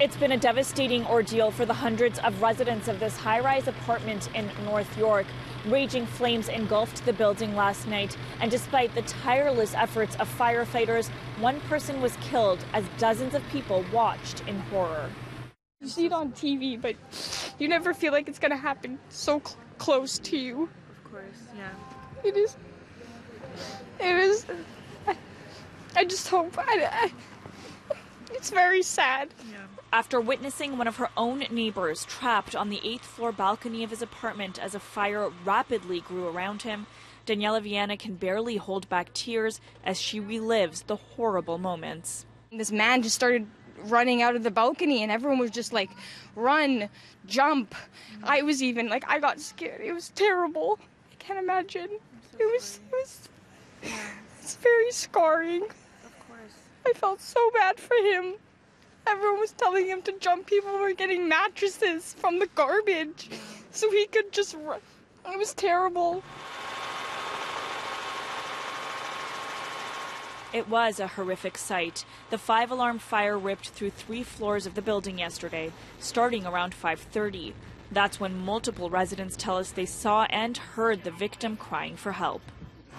It's been a devastating ordeal for the hundreds of residents of this high-rise apartment in North York. Raging flames engulfed the building last night, and despite the tireless efforts of firefighters, one person was killed as dozens of people watched in horror. You see it on TV, but you never feel like it's going to happen so close to you. Of course, yeah. It is. I just hope. It's very sad. Yeah. After witnessing one of her own neighbors trapped on the 8th floor balcony of his apartment as a fire rapidly grew around him, Daniela Viana can barely hold back tears as she relives the horrible moments. This man just started running out of the balcony and everyone was just like, run, jump. I was even like, I got scared. It was terrible. I can't imagine. It's very scarring. Of course. I felt so bad for him. Everyone was telling him to jump. People were getting mattresses from the garbage so he could just run. It was terrible. It was a horrific sight. The 5-alarm fire ripped through 3 floors of the building yesterday, starting around 5:30. That's when multiple residents tell us they saw and heard the victim crying for help.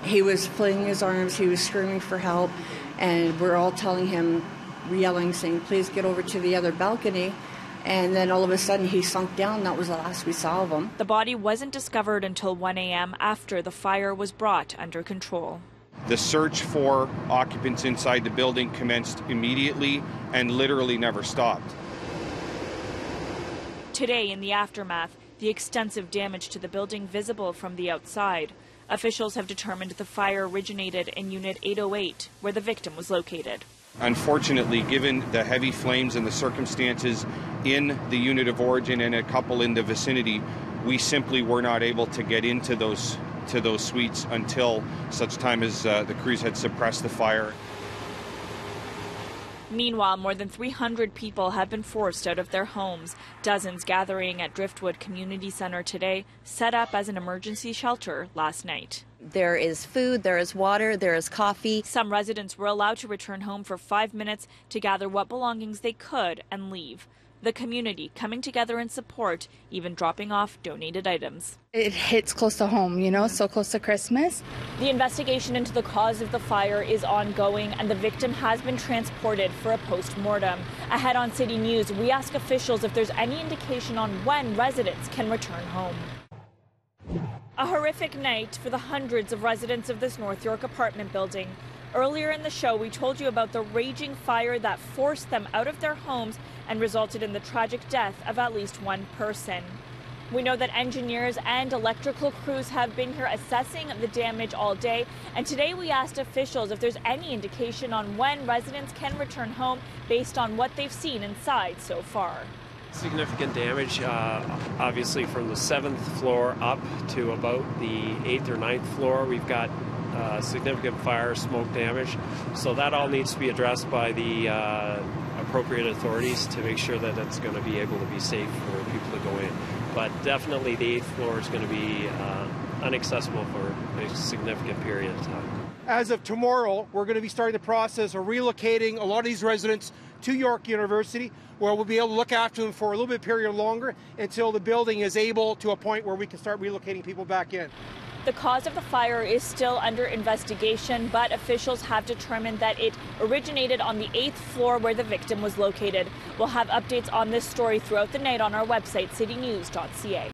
He was flinging his arms, he was screaming for help, and we're all telling him, yelling, saying, please get over to the other balcony. And then all of a sudden he sunk down. That was the last we saw of him. The body wasn't discovered until 1 a.m. after the fire was brought under control. The search for occupants inside the building commenced immediately and literally never stopped. Today, in the aftermath, the extensive damage to the building visible from the outside. Officials have determined the fire originated in Unit 808, where the victim was located. Unfortunately, given the heavy flames and the circumstances in the unit of origin and a couple in the vicinity, we simply were not able to get into those suites until such time as the crews had suppressed the fire. Meanwhile, more than 300 people have been forced out of their homes, dozens gathering at Driftwood Community Center today, set up as an emergency shelter last night. There is food, there is water, there is coffee. Some residents were allowed to return home for 5 minutes to gather what belongings they could and leave. The community coming together in support, even dropping off donated items. It hits close to home, so close to Christmas. The investigation into the cause of the fire is ongoing, and the victim has been transported for a post-mortem. Ahead on City News, we ask officials if there's any indication on when residents can return home. A horrific night for the hundreds of residents of this North York apartment building. Earlier in the show, we told you about the raging fire that forced them out of their homes and resulted in the tragic death of at least one person. We know that engineers and electrical crews have been here assessing the damage all day, and today we asked officials if there's any indication on when residents can return home based on what they've seen inside so far. Significant damage, obviously from the 7th floor up to about the 8th or 9th floor. We've got significant fire, smoke damage. So that all needs to be addressed by the appropriate authorities to make sure that it's going to be able to be safe for people to go in. But definitely the 8th floor is going to be inaccessible for a significant period of time. As of tomorrow, we're going to be starting the process of relocating a lot of these residents to York University, where we'll be able to look after them for a little bit period longer until the building is able to a point where we can start relocating people back in. The cause of the fire is still under investigation, but officials have determined that it originated on the 8th floor where the victim was located. We'll have updates on this story throughout the night on our website, citynews.ca.